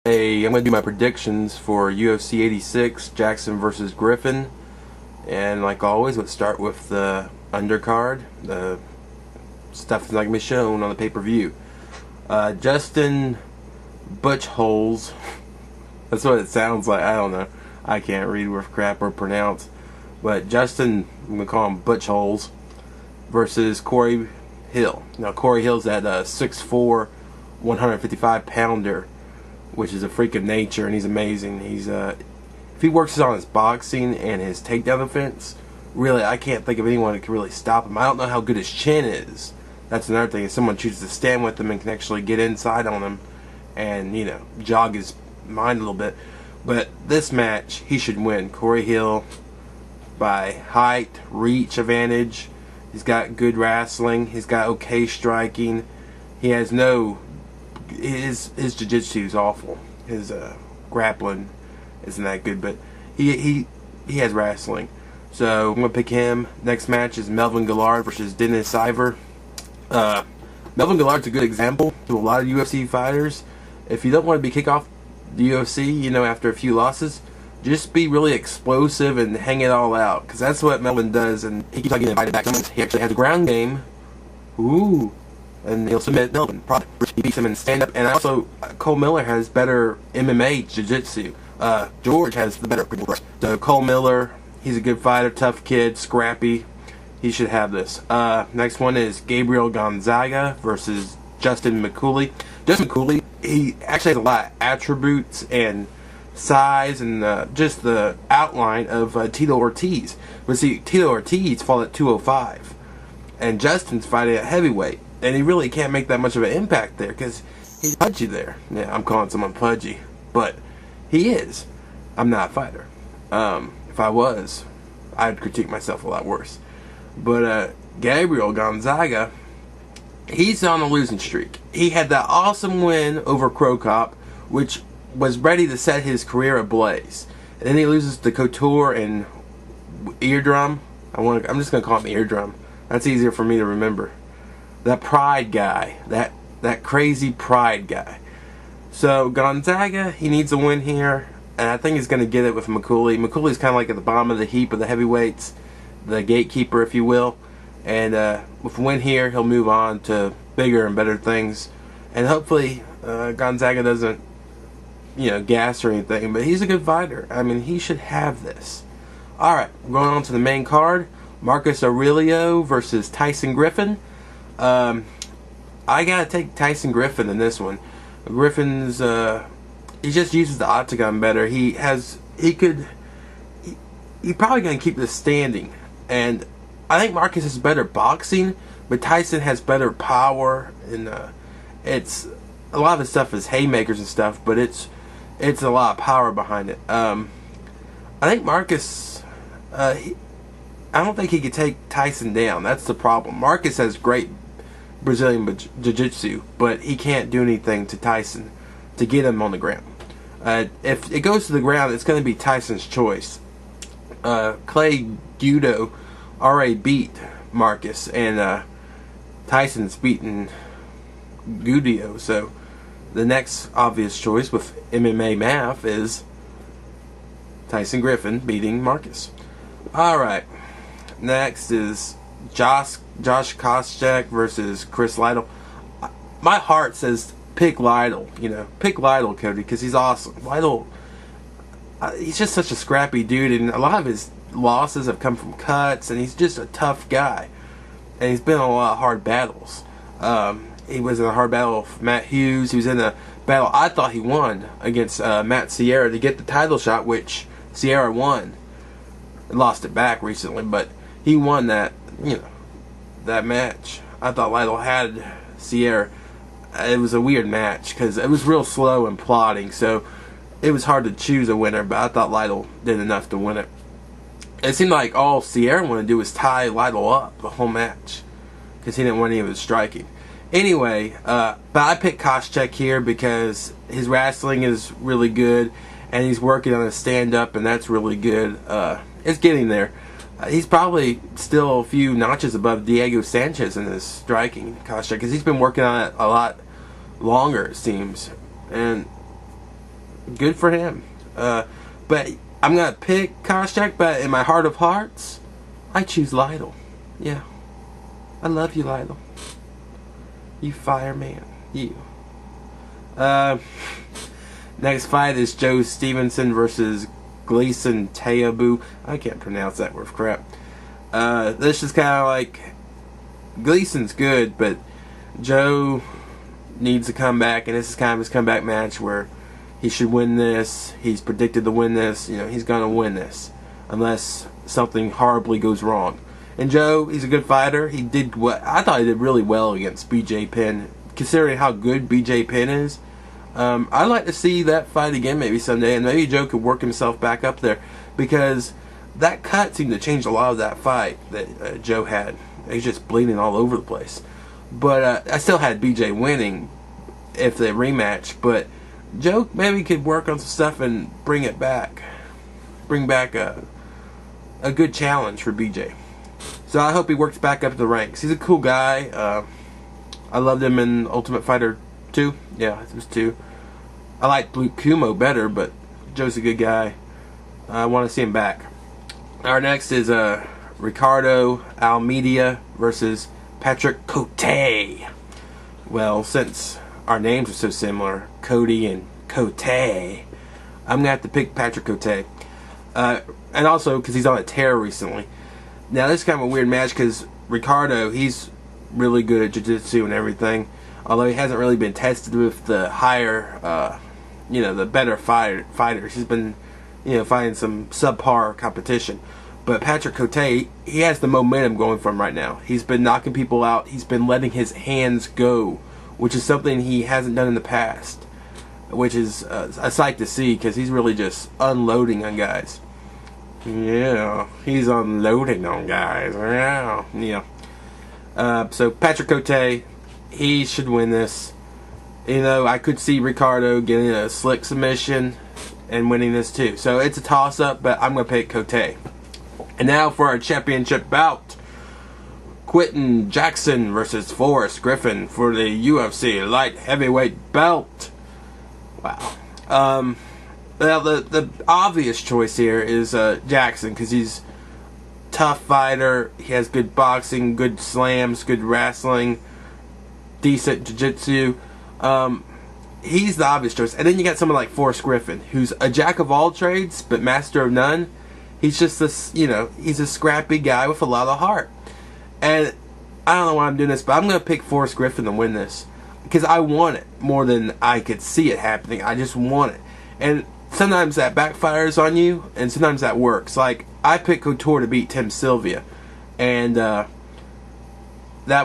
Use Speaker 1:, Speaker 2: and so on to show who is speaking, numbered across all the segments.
Speaker 1: Hey, I'm going to do my predictions for UFC 86, Jackson versus Griffin. And like always, let's start with the undercard, the stuff that's not going to be shown on the pay-per-view. Justin Butchholes, that's what it sounds like, I don't know. I can't read worth crap or pronounce. But Justin, I'm going to call him Butchholes, versus Corey Hill. Now, Corey Hill's that 6'4", 155-pounder, which is a freak of nature, and he's amazing. He's if he works on his boxing and his takedown defense, really, I can't think of anyone that can really stop him. I don't know how good his chin is. That's another thing. If someone chooses to stand with him and can actually get inside on him and, you know, jog his mind a little bit. But this match, he should win. Corey Hill, by height, reach advantage. He's got good wrestling. He's got okay striking. He has no... His jiu-jitsu is awful. His grappling isn't that good, but he has wrestling. So I'm going to pick him. Next match is Melvin Guillard versus Dennis Siver. Melvin Guillard's a good example to a lot of UFC fighters. If you don't want to be kicked off the UFC, you know, after a few losses, just be really explosive and hang it all out, because that's what Melvin does, and he keeps on getting invited back. He actually has a ground game. Ooh. And he'll submit Melvin. He beats him in stand-up. And also, Cole Miller has better MMA jiu-jitsu. George has the better. So Cole Miller, he's a good fighter, tough kid, scrappy. He should have this. Next one is Gabriel Gonzaga versus Justin McCooley. Justin McCooley, he actually has a lot of attributes and size and just the outline of Tito Ortiz. But see, Tito Ortiz fought at 205. And Justin's fighting at heavyweight. And he really can't make that much of an impact there because he's pudgy there. Yeah, I'm calling someone pudgy. But he is. I'm not a fighter. If I was, I'd critique myself a lot worse. But Gabriel Gonzaga, he's on a losing streak. He had that awesome win over Crow Cop, which was ready to set his career ablaze. And then he loses to Couture and Eardrum. I'm just going to call him Eardrum. That's easier for me to remember. That Pride guy, that crazy Pride guy. So Gonzaga, he needs a win here, and I think he's going to get it with McCooley. McCooley's kind of like at the bottom of the heap of the heavyweights, the gatekeeper, if you will. And with a win here, he'll move on to bigger and better things. And hopefully Gonzaga doesn't, you know, gas or anything. But he's a good fighter. I mean, he should have this. All right, going on to the main card. Marcus Aurelio versus Tyson Griffin. I gotta take Tyson Griffin in this one. Griffin's he just uses the octagon better. He's probably gonna keep this standing, and I think Marcus has better boxing, but Tyson has better power, and it's a lot of the stuff is haymakers and stuff, but it's a lot of power behind it. I think Marcus I don't think he could take Tyson down. That's the problem. Marcus has great Brazilian jiu-jitsu, but he can't do anything to Tyson to get him on the ground. If it goes to the ground, it's going to be Tyson's choice. Clay Guido already beat Marcus, and Tyson's beaten Guido, so the next obvious choice with MMA math is Tyson Griffin beating Marcus. Alright, next is Josh Koscheck versus Chris Lytle. My heart says pick Lytle, you know. Pick Lytle, Cody, because he's awesome. Lytle, he's just such a scrappy dude, and a lot of his losses have come from cuts, and he's just a tough guy. And he's been in a lot of hard battles. He was in a hard battle with Matt Hughes. He was in a battle I thought he won against Matt Sierra to get the title shot, which Sierra won. Lost it back recently, but he won that, you know, that match. I thought Lytle had Sierra. It was a weird match because it was real slow and plodding, so it was hard to choose a winner, but I thought Lytle did enough to win it. It seemed like all Sierra wanted to do was tie Lytle up the whole match because he didn't want any of his striking. Anyway, but I picked Koscheck here because his wrestling is really good, and he's working on his stand-up, and that's really good. It's getting there. He's probably still a few notches above Diego Sanchez in his striking, Koscheck, because he's been working on it a lot longer, it seems. And good for him. But I'm gonna pick Koscheck, but in my heart of hearts, I choose Lytle. Yeah, I love you, Lytle. You fireman, you. Next fight is Joe Stevenson versus Gleison Taibu. I can't pronounce that word crap. This is kind of like Gleason's good, but Joe needs to come back, and this is kind of his comeback match where he should win this. He's predicted to win this. You know, he's gonna win this unless something horribly goes wrong. And Joe, he's a good fighter. He did what I thought he did really well against BJ Penn, considering how good BJ Penn is. I'd like to see that fight again maybe someday, and maybe Joe could work himself back up there, because that cut seemed to change a lot of that fight that Joe had. He's just bleeding all over the place. But I still had BJ winning if they rematch, but Joe maybe could work on some stuff and bring it back. Bring back a good challenge for BJ. So I hope he works back up the ranks. He's a cool guy. I loved him in Ultimate Fighter 2. Yeah, it was 2. I liked Blue Kumo better, but Joe's a good guy. I want to see him back. Our next is Ricardo Almeida versus Patrick Cote. Well, since our names are so similar, Cody and Cote, I'm going to have to pick Patrick Cote. And also because he's on a tear recently. Now, this is kind of a weird match because Ricardo, he's really good at jiu-jitsu and everything. Although he hasn't really been tested with the higher, the better fighters. He's been, fighting some subpar competition. But Patrick Cote, he has the momentum going for him right now. He's been knocking people out. He's been letting his hands go, which is something he hasn't done in the past. Which is a sight to see because he's really just unloading on guys. Yeah, he's unloading on guys. Yeah. So Patrick Cote, he should win this. I could see Ricardo getting a slick submission and winning this too. So it's a toss-up, but I'm going to pick Cote. And now for our championship bout. Quentin Jackson versus Forrest Griffin for the UFC light heavyweight belt. Wow. Well, the obvious choice here is Jackson, because he's a tough fighter. He has good boxing, good slams, good wrestling, decent jiu-jitsu. He's the obvious choice. And then you got someone like Forrest Griffin, who's a jack of all trades, but master of none. He's just this, he's a scrappy guy with a lot of heart. And I don't know why I'm doing this, but I'm going to pick Forrest Griffin to win this. Because I want it more than I could see it happening. I just want it. And sometimes that backfires on you, and sometimes that works. Like, I picked Couture to beat Tim Sylvia. And that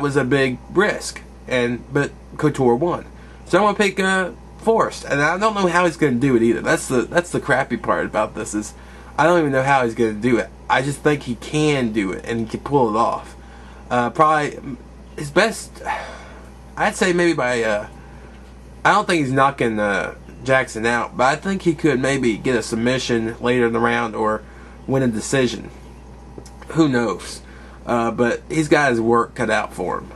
Speaker 1: was a big risk. But Couture won. So I'm going to pick Forrest. And I don't know how he's going to do it either. That's the crappy part about this is I don't even know how he's going to do it. I just think he can do it, and he can pull it off. Probably his best, I'd say maybe by, I don't think he's knocking Jackson out, but I think he could maybe get a submission later in the round or win a decision. Who knows? But he's got his work cut out for him.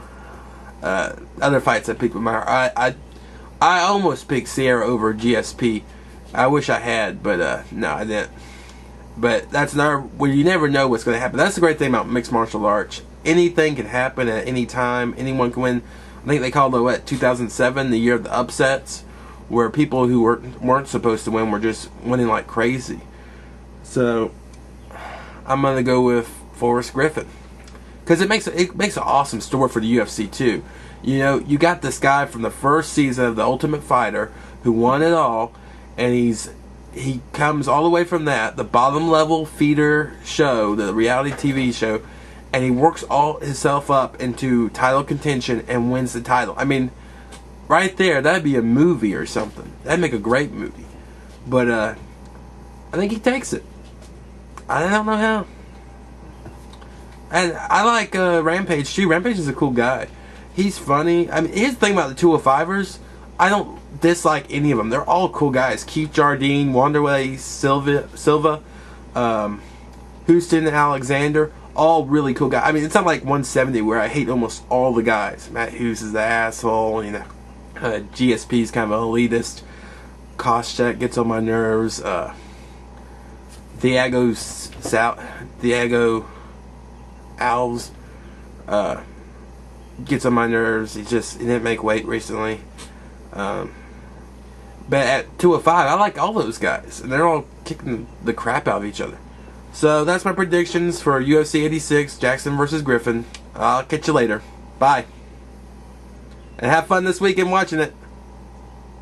Speaker 1: Other fights I picked with my heart. I almost picked Sierra over GSP. I wish I had, but no, I didn't. But that's another, well, you never know what's going to happen. That's the great thing about mixed martial arts. Anything can happen at any time. Anyone can win. I think they called it, 2007, the year of the upsets, where people who weren't supposed to win were just winning like crazy. So, I'm going to go with Forrest Griffin. Because it makes an awesome story for the UFC, too. You got this guy from the first season of The Ultimate Fighter who won it all, and he comes all the way from that, the bottom level feeder show, the reality TV show, and he works all himself up into title contention and wins the title. I mean, right there, that'd be a movie or something. That'd make a great movie. But I think he takes it. I don't know how. And I like Rampage too. Rampage is a cool guy. He's funny. I mean, here's the thing about the 205ers. I don't dislike any of them. They're all cool guys. Keith Jardine, Wanderlei Silva, Houston Alexander, all really cool guys. I mean, it's not like 170 where I hate almost all the guys. Matt Hughes is the asshole. GSP is kind of an elitist. Koscheck gets on my nerves. Thiago Alves gets on my nerves. He didn't make weight recently. But at 205, I like all those guys, and they're all kicking the crap out of each other. So that's my predictions for UFC 86, Jackson versus Griffin. I'll catch you later. Bye. And have fun this weekend watching it.